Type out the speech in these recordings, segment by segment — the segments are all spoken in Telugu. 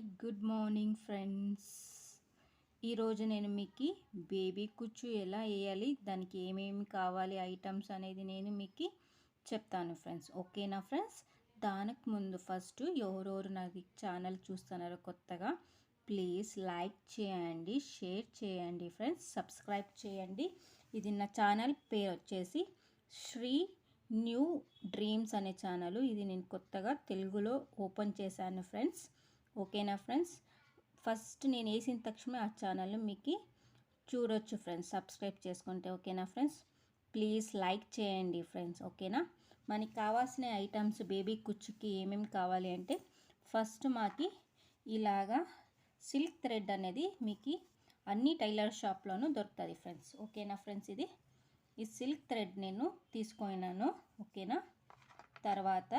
Good morning friends. ఈరోజు నేను మీకు బేబీ కుచ్చు ఎలా వేయాలి, దానికి ఏమేమి కావాలి ఐటమ్స్ అనేది నేను మీకు చెప్తాను ఫ్రెండ్స్. ఓకేనా ఫ్రెండ్స్? దానికి ముందు ఫస్ట్ ఎవరెవరు నాకు ఛానల్ చూస్తున్నారో కొత్తగా ప్లీజ్ లైక్ చేయండి, షేర్ చేయండి ఫ్రెండ్స్, సబ్స్క్రైబ్ చేయండి. ఇది నా ఛానల్ పేరు వచ్చేసి శ్రీ న్యూ డ్రీమ్స్ అనే ఛానల్. ఇది నేను కొత్తగా తెలుగులో ఓపెన్ చేశాను ఫ్రెండ్స్. ఓకేనా ఫ్రెండ్స్? ఫస్ట్ నేను వేసిన తక్షణమే ఆ ఛానల్ మీకు చూడొచ్చు ఫ్రెండ్స్, సబ్స్క్రైబ్ చేసుకుంటే. ఓకేనా ఫ్రెండ్స్? ప్లీజ్ లైక్ చేయండి ఫ్రెండ్స్. ఓకేనా? మనకి కావాల్సిన ఐటమ్స్ బేబీ కుచ్చుకి ఏమేమి కావాలి అంటే, ఫస్ట్ మాకి ఇలాగా సిల్క్ థ్రెడ్ అనేది మీకు అన్ని టైలర్ షాప్లోనూ దొరుకుతుంది ఫ్రెండ్స్. ఓకేనా ఫ్రెండ్స్? ఈ సిల్క్ థ్రెడ్ నేను తీసుకున్నాను. ఓకేనా? తర్వాత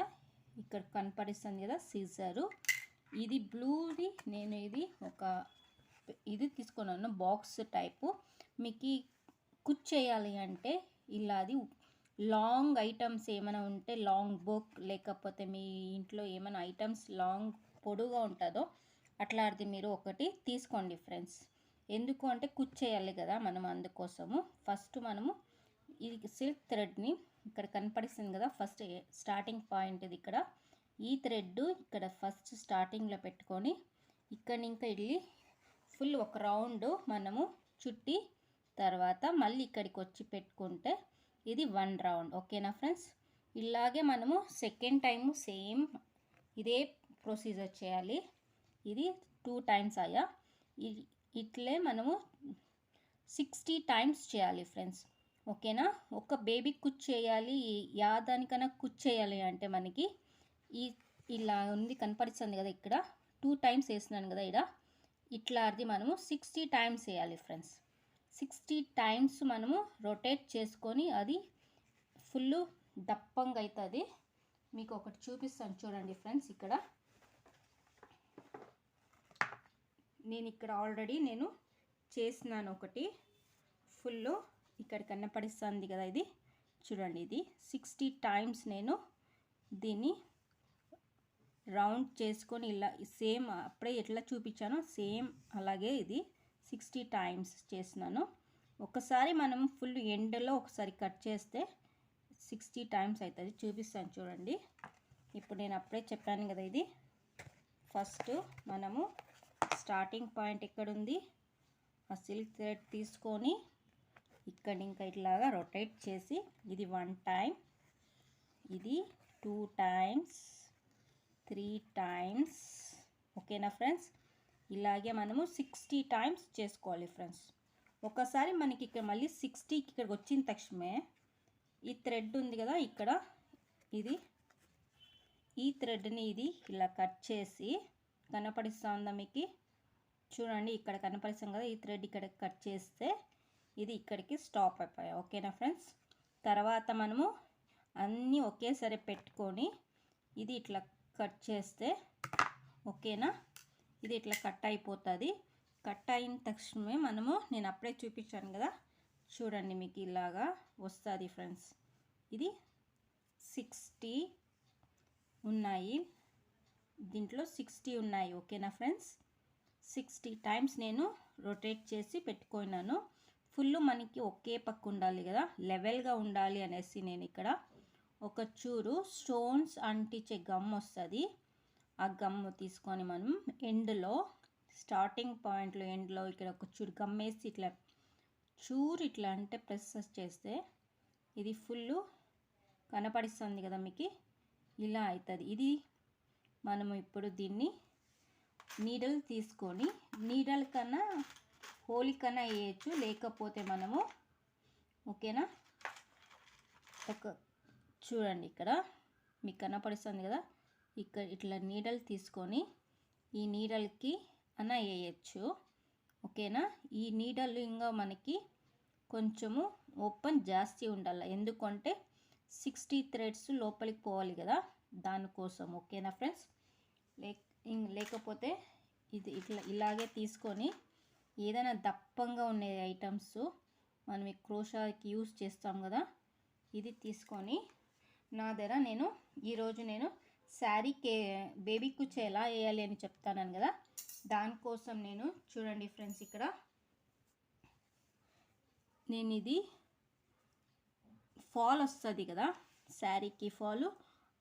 ఇక్కడ కనపడిస్తుంది కదా సిజరు, ఇది బ్లూది. నేను ఇది తీసుకున్నాను బాక్స్ టైపు. మీకు కుచ్ చేయాలి అంటే ఇలా అది లాంగ్ ఐటమ్స్ ఏమైనా ఉంటే, లాంగ్ బుక్ లేకపోతే మీ ఇంట్లో ఏమైనా ఐటమ్స్ లాంగ్ పొడుగా ఉంటుందో అట్లాంటిది మీరు ఒకటి తీసుకోండి ఫ్రెండ్స్. ఎందుకు అంటే కుచ్ చేయాలి కదా మనం, అందుకోసము. ఫస్ట్ మనము ఇది సిల్క్ థ్రెడ్ని ఇక్కడ కనపడిస్తుంది కదా, ఫస్ట్ స్టార్టింగ్ పాయింట్ ఇది. ఇక్కడ ఈ థ్రెడ్ ఇక్కడ ఫస్ట్ స్టార్టింగ్లో పెట్టుకొని ఇక్కడ ఇంకా వెళ్ళి ఫుల్ ఒక రౌండ్ మనము చుట్టి తర్వాత మళ్ళీ ఇక్కడికి వచ్చి పెట్టుకుంటే ఇది 1 రౌండ్. ఓకేనా ఫ్రెండ్స్? ఇలాగే మనము సెకండ్ టైము సేమ్ ఇదే ప్రొసీజర్ చేయాలి. ఇది 2 టైమ్స్ అయ్యా. ఇట్లే మనము 60 టైమ్స్ చేయాలి ఫ్రెండ్స్. ఓకేనా? ఒక బేబీ కుచ్ చేయాలి, దానికన్నా కుచ్ చేయాలి అంటే మనకి ఇలా ఉంది కనపడుతుంది కదా, ఇక్కడ 2 టైమ్స్ వేసినాను కదా, ఇట్లాది మనము 60 టైమ్స్ వేయాలి ఫ్రెండ్స్. 60 టైమ్స్ మనము రొటేట్ చేసుకొని అది ఫుల్ దప్పంగా అవుతుంది. మీకు ఒకటి చూపిస్తాను చూడండి ఫ్రెండ్స్. ఇక్కడ ఆల్రెడీ నేను చేసినాను ఒకటి ఫుల్. ఇక్కడ కనపడిస్తుంది కదా, ఇది చూడండి. ఇది 60 టైమ్స్ నేను దీన్ని రౌండ్ చేసుకొని ఇలా సేమ్ అప్పుడే ఎట్లా చూపించానో సేమ్ అలాగే ఇది 60 టైమ్స్ చేసినాను. ఒకసారి మనం ఫుల్ ఎండ్లో ఒకసారి కట్ చేస్తే 60 టైమ్స్ అవుతుంది. చూపిస్తాను చూడండి. ఇప్పుడు నేను అప్పుడే చెప్పాను కదా, ఇది ఫస్ట్ మనము స్టార్టింగ్ పాయింట్ ఎక్కడుంది ఆ సిల్క్ థ్రెడ్ తీసుకొని ఇక్కడ ఇంకా ఇట్లాగా రొటేట్ చేసి ఇది 1 టైం, ఇది 2 టైమ్స్, 3 టైమ్స్. ఓకేనా ఫ్రెండ్స్? ఇలాగే మనము 60 టైమ్స్ చేసుకోవాలి ఫ్రెండ్స్. ఒకసారి మనకి ఇక్కడ మళ్ళీ 60కి ఇక్కడికి వచ్చిన తక్షణమే ఈ థ్రెడ్ ఉంది కదా ఇక్కడ, ఈ థ్రెడ్ని ఇలా కట్ చేసి కనపడిస్తుందా మీకు? చూడండి, ఇక్కడ కనపడిస్తుంది కదా, ఈ థ్రెడ్ ఇక్కడ కట్ చేస్తే ఇది ఇక్కడికి స్టాప్ అయిపోయాయి. ఓకేనా ఫ్రెండ్స్? తర్వాత మనము అన్నీ ఒకేసారి పెట్టుకొని ఇది ఇట్లా కట్ చేస్తే, ఓకేనా, ఇది ఇట్లా కట్ అయిపోతుంది. కట్ అయిన తక్షణమే మనము నేను అప్పుడే చూపించాను కదా, చూడండి మీకు ఇలాగా వస్తుంది ఫ్రెండ్స్. ఇది 60 ఉన్నాయి, దీంట్లో 60 ఉన్నాయి. ఓకేనా ఫ్రెండ్స్? 60 టైమ్స్ నేను రొటేట్ చేసి పెట్టుకున్నాను. ఫుల్ మనకి ఒకే పక్క ఉండాలి కదా, లెవెల్గా ఉండాలి అనేసి నేను ఇక్కడ ఒక చూరు స్టోన్స్ అంటించే గమ్ వస్తుంది, ఆ గమ్ తీసుకొని మనం ఎండ్లో స్టార్టింగ్ పాయింట్లో ఎండ్లో ఇక్కడ ఒక చూరు గమ్ వేసి ఇట్లా అంటే ప్రెస్ చేస్తే ఇది ఫుల్ కనపడిస్తుంది కదా మీకు, ఇలా అవుతుంది. ఇది మనము ఇప్పుడు దీన్ని నీడల్ తీసుకొని, నీడల్ కన్నా హోలీ కన్నా వేయచ్చు, లేకపోతే మనము, ఓకేనా, చూడండి ఇక్కడ మీకు కనపడుతుంది కదా, ఇక్కడ ఇట్లా నీడల్ తీసుకొని ఈ నీడల్కి అన్న వేయచ్చు. ఓకేనా? ఈ నీడల్ ఇంకా మనకి కొంచెము ఓపెన్ జాస్తి ఉండాలి, ఎందుకంటే 60 థ్రెడ్స్ లోపలికి పోవాలి కదా, దానికోసం. ఓకేనా ఫ్రెండ్స్? లేకపోతే ఇది ఇలాగే తీసుకొని ఏదైనా దప్పంగా ఉండే ఐటమ్స్ మనం ఈ క్రోషాకి యూస్ చేస్తాం కదా, ఇది తీసుకొని ఈరోజు నేను శారీకి బేబీ కుచ్చు ఎలా వేయాలి అని చెప్తాను కదా, దానికోసం నేను చూడండి ఫ్రెండ్స్, ఇక్కడ నేను ఇది ఫాల్ వస్తుంది కదా శారీకి ఫాల్,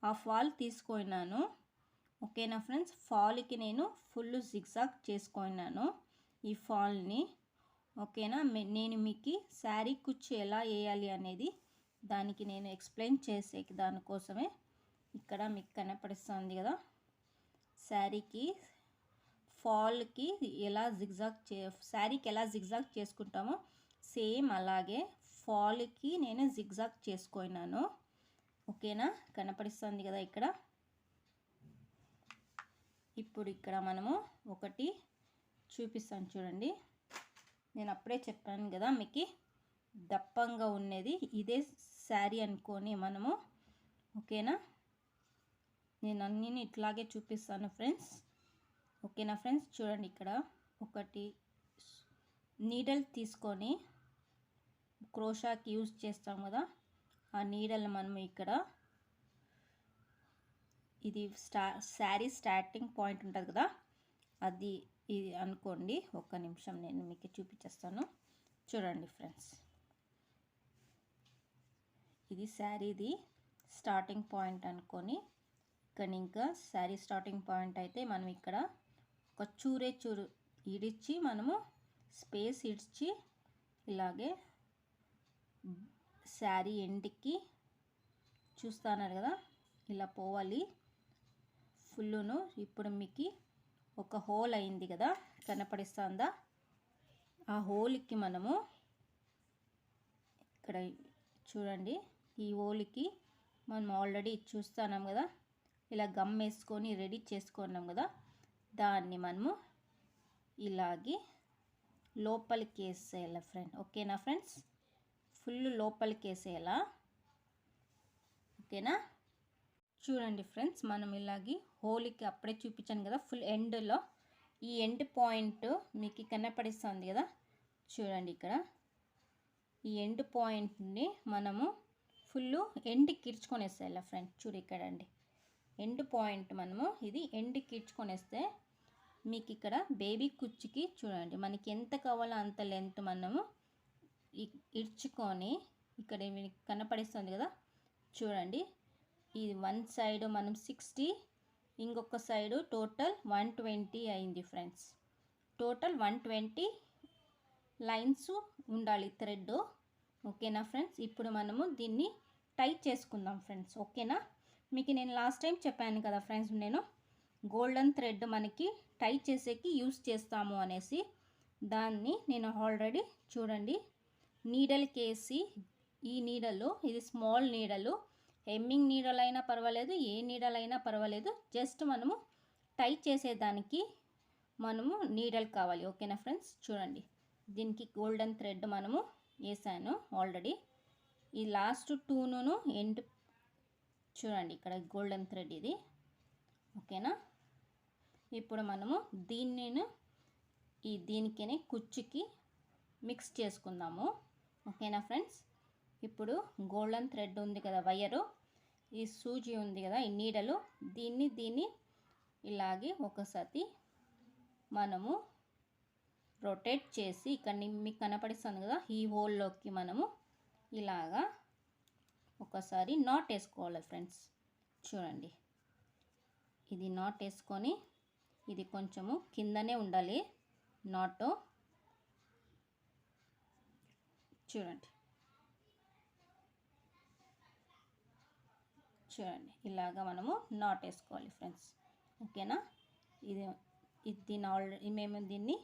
ఆ ఫాల్ తీసుకున్నాను. ఓకేనా ఫ్రెండ్స్, ఫాల్కి నేను ఫుల్ జిగ్జాగ్ చేసుకున్నాను ఈ ఫాల్ని. ఓకేనా, నేను మీకు శారీ కుచ్చు ఎలా వేయాలి అనేది దానికి నేను ఎక్స్ప్లెయిన్ చేసే దానికోసమే ఇక్కడ మీకు కనపడిస్తుంది కదా, శారీకి ఫాల్కి ఎలా శారీకి ఎలా జిగ్జాగ్ చేసుకుంటామో సేమ్ అలాగే ఫాల్కి నేను జిగ్జాగ్ చేసుకున్నాను. ఓకేనా, కనపడిస్తుంది కదా ఇక్కడ. ఇప్పుడు ఇక్కడ మనము ఒకటి చూపిస్తాను చూడండి. నేను అప్పుడే చెప్పాను కదా మీకు దప్పంగా ఉన్నది ఇదే శారీ అనుకొని మనము. ఓకేనా, నేను అన్నీ ఇట్లాగే చూపిస్తాను ఫ్రెండ్స్. ఓకేనా ఫ్రెండ్స్, చూడండి ఇక్కడ ఒకటి నీడల్ తీసుకొని క్రోషాకి యూజ్ చేస్తాం కదా, ఆ నీడల్ మనం ఇక్కడ ఇది శారీ స్టార్టింగ్ పాయింట్ ఉంటుంది కదా, అది ఇది అనుకోండి. ఒక్క నిమిషం నేను మీకు చూపించేస్తాను చూడండి ఫ్రెండ్స్. ఇది శారీది స్టార్టింగ్ పాయింట్ అనుకొని ఇక్కడ ఇంకా శారీ స్టార్టింగ్ పాయింట్ అయితే మనం ఇక్కడ ఒక చూరు ఇడిచి మనము స్పేస్ ఇడిచి ఇలాగే శారీ ఎండ్కి చూస్తున్నారు కదా ఇలా పోవాలి ఫుల్లును. ఇప్పుడు మీకు ఒక హోల్ అయింది కదా కనపడిస్తుందా, ఆ హోల్కి మనము ఇక్కడ చూడండి, ఈ హోల్కి మనం ఆల్రెడీ చూస్తున్నాం కదా, ఇలా గమ్ వేసుకొని రెడీ చేసుకున్నాం కదా, దాన్ని మనము ఇలాగే లోపలికి వేసేయాలి ఫ్రెండ్. ఓకేనా ఫ్రెండ్స్, ఫుల్ లోపలికి వేసేయాలా. ఓకేనా, చూడండి ఫ్రెండ్స్, మనం ఇలాగే హోల్కి అప్పుడే చూపించాను కదా ఫుల్ ఎండ్లో, ఈ ఎండ్ పాయింట్ మీకు కనపడిస్తుంది కదా చూడండి. ఇక్కడ ఈ ఎండ్ పాయింట్ని మనము ఫుల్ ఎండ్కి ఇడ్చుకొని వేసేయాలి ఫ్రెండ్. చూడు ఇక్కడ అండి ఎండ్ పాయింట్ మనము ఇది ఎండ్కి ఇడ్చుకొనేస్తే మీకు ఇక్కడ బేబీ కుచ్చుకి చూడండి మనకి ఎంత కావాలో అంత లెంత్ మనము ఇడ్చుకొని ఇక్కడ మీకు కనపడిస్తుంది కదా చూడండి. ఇది వన్ సైడ్ మనం 60, ఇంకొక సైడు టోటల్ 120 అయింది ఫ్రెండ్స్. టోటల్ 120 లైన్స్ ఉండాలి థ్రెడ్. ఓకేనా ఫ్రెండ్స్, ఇప్పుడు మనము దీన్ని టైట్ చేసుకుందాం ఫ్రెండ్స్. ఓకేనా, మీకు నేను లాస్ట్ టైం చెప్పాను కదా ఫ్రెండ్స్, నేను గోల్డెన్ థ్రెడ్ మనకి టైట్ చేసేకి యూస్ చేస్తాము అనేసి, దాన్ని నేను ఆల్రెడీ చూడండి నీడల్కి వేసి, ఈ నీడలు ఇది స్మాల్ నీడలు, హెమ్మింగ్ నీడల్ అయినా పర్వాలేదు, ఏ నీడల్ అయినా పర్వాలేదు, జస్ట్ మనము టైట్ చేసేదానికి మనము నీడల్ కావాలి. ఓకేనా ఫ్రెండ్స్, చూడండి దీనికి గోల్డెన్ థ్రెడ్ మనము వేసాను ఆల్రెడీ. ఈ లాస్ట్ టూను ఎండ్ చూడండి ఇక్కడ గోల్డెన్ థ్రెడ్ ఇది. ఓకేనా, ఇప్పుడు మనము దీనికనే కుచ్చుకి మిక్స్ చేసుకుందాము. ఓకేనా ఫ్రెండ్స్, ఇప్పుడు గోల్డెన్ థ్రెడ్ ఉంది కదా వైరు, ఈ సూజీ ఉంది కదా ఈ నీడలు, దీన్ని ఇలాగే ఒకసారి మనము రొటేట్ చేసి ఇక్కడ మీకు కనపడిస్తుంది కదా ఈ హోల్లోకి మనము ఇలాగా ఒకసారి నాట్ వేసుకోవాలి ఫ్రెండ్స్. చూడండి ఇది నాట్ వేసుకొని, ఇది కొంచెము కిందనే ఉండాలి నాటు. చూడండి ఇలాగా మనము నాట్ వేసుకోవాలి ఫ్రెండ్స్. ఓకేనా, దీన్ని ఆల్రెడీ మేము దీన్ని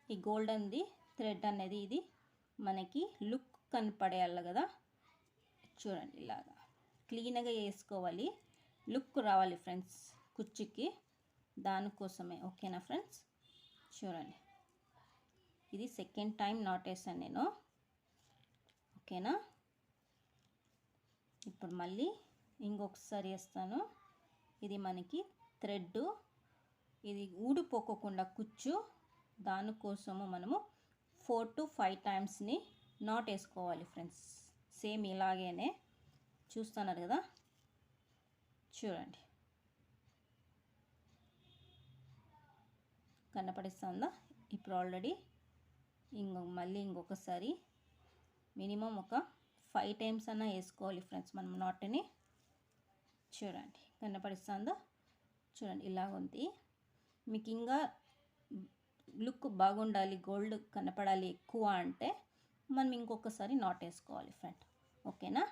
ఈ గోల్డెన్ది థ్రెడ్ అనేది ఇది మనకి లుక్ కనపడేయాలి కదా. చూడండి ఇలాగా క్లీన్గా వేసుకోవాలి, లుక్ రావాలి ఫ్రెండ్స్ కుచ్చుకి, దానికోసమే. ఓకేనా ఫ్రెండ్స్, చూడండి ఇది సెకండ్ టైం నాట్ వేసాను నేను. ఓకేనా, ఇప్పుడు మళ్ళీ ఇంకొకసారి వేస్తాను. ఇది మనకి థ్రెడ్ ఇది ఊడిపోకోకుండా కుచ్చు, దానికోసము మనము 4 to 5 టైమ్స్ని నాట్ వేసుకోవాలి ఫ్రెండ్స్. సేమ్ ఇలాగేనే చూస్తున్నారు కదా చూడండి. కనపడిస్తుందా? ఇప్పుడు ఆల్రెడీ మళ్ళీ ఇంకొకసారి మినిమం ఒక 5 టైమ్స్ అన్నా వేసుకోవాలి ఫ్రెండ్స్ మనం నాట్ని. చూడండి కనపడిస్తుందా? చూడండి ఇలాగ ఉంది. మీకు ఇంకా లుక్ బాగుండాలి, గోల్డ్ కనపడాలి ఎక్కువ అంటే మనం ఇంకొకసారి నాట్ వేసుకోవాలి ఫ్రెండ్. ఓకేనా?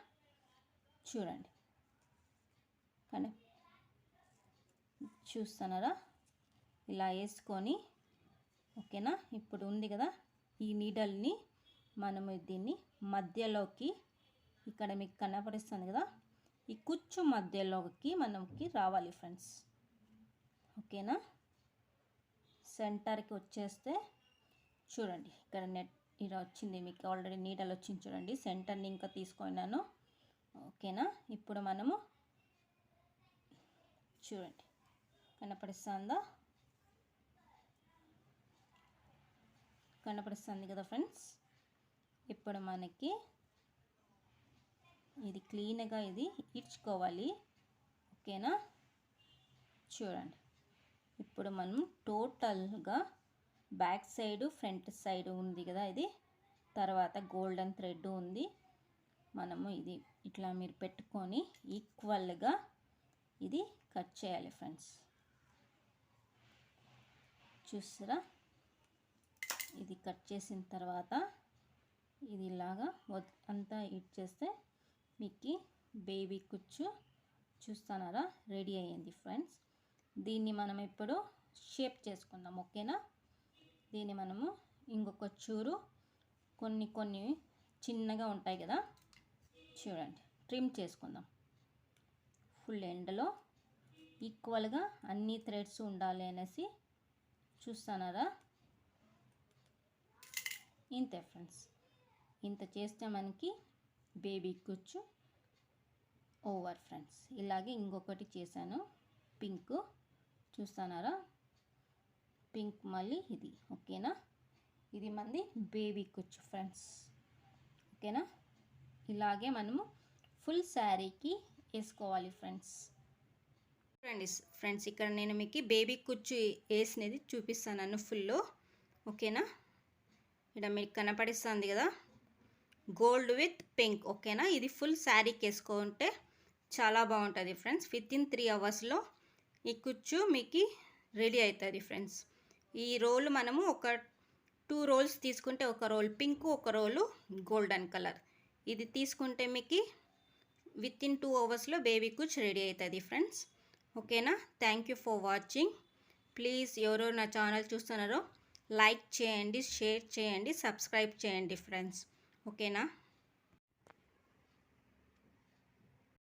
చూడండి కానీ చూస్తున్నారా? ఇలా వేసుకొని ఓకేనా. ఇప్పుడు ఉంది కదా, ఈ నీడల్ని మనము దీన్ని మధ్యలోకి, ఇక్కడ మీకు కనపడిస్తుంది కదా, ఈ కుచ్చు మధ్యలోకి మనకి రావాలి ఫ్రెండ్స్. ఓకేనా? సెంటర్కి వచ్చేస్తే చూడండి ఇక్కడ నెట్ ఇలా వచ్చింది, మీకు ఆల్రెడీ నీడలు వచ్చింది చూడండి. సెంటర్ని ఇంకా తీసుకున్నాను. ఓకేనా? ఇప్పుడు మనము చూడండి కనపడిస్తుందా? కనపడిస్తుంది కదా ఫ్రెండ్స్. ఇప్పుడు మనకి ఇది క్లీన్గా ఇది ఇడ్చుకోవాలి. ఓకేనా? చూడండి ఇప్పుడు మనం టోటల్గా బ్యాక్ సైడ్ ఫ్రంట్ సైడ్ ఉంది కదా, ఇది తర్వాత గోల్డెన్ థ్రెడ్ ఉంది. మనము ఇది ఇట్లా మీరు పెట్టుకొని ఈక్వల్గా ఇది కట్ చేయాలి ఫ్రెండ్స్. చూస్తారా? ఇది కట్ చేసిన తర్వాత ఇది ఇలాగా అంతా ఇచ్చేస్తే మీకు బేబీ కుచ్చు చూస్తున్నారా రెడీ అయ్యింది ఫ్రెండ్స్. దీన్ని మనం ఇప్పుడు షేప్ చేసుకుందాం. ఓకేనా? దీన్ని మనము ఇంకొక చూరు కొన్ని చిన్నగా ఉంటాయి కదా, చూడండి ట్రిమ్ చేసుకుందాం. ఫుల్ ఎండలో ఈక్వల్గా అన్ని థ్రెడ్స్ ఉండాలి అనేసి చూస్తున్నారా? ఇంతే ఫ్రెండ్స్. ఇంత చేస్తే మనకి బేబీ కుచ్చు ఓవర్ ఫ్రెండ్స్. ఇలాగే ఇంకొకటి చేశాను పింక్, చూస్తున్నారా? పింక్ మళ్ళీ ఇది. ఓకేనా? ఇది మంది బేబీ కుచ్చు ఫ్రెండ్స్. ఓకేనా? ఇలాగే మనము ఫుల్ శారీకి వేసుకోవాలి ఫ్రెండ్స్. చూడండి ఫ్రెండ్స్, ఇక్కడ నేను మీకు బేబీ కుచ్చు వేసినది చూపిస్తాను ఫుల్లో. ఓకేనా? ఇక్కడ మీకు కనపడిస్తుంది కదా, గోల్డ్ విత్ పింక్. ఓకేనా? ఇది ఫుల్ శారీకి వేసుకుంటే చాలా బాగుంటుంది ఫ్రెండ్స్. వితిన్ 3 అవర్స్లో ఈ కుచ్చు మీకు రెడీ అవుతుంది ఫ్రెండ్స్. ఈ రోల్ మనము ఒక 2 రోల్స్ తీసుకుంటే, ఒక రోల్ పింక్, ఒక రోలు గోల్డెన్ కలర్, ఇది తీసుకుంటే మీకు వితిన్ 2 అవర్స్లో బేబీ కుచ్చు రెడీ అవుతుంది ఫ్రెండ్స్. ఓకేనా? Thank you for watching. Please ఎవరో నా ఛానల్ చూస్తున్నారో లైక్ చేయండి, షేర్ చేయండి, సబ్స్క్రైబ్ చేయండి ఫ్రెండ్స్. ఓకేనా?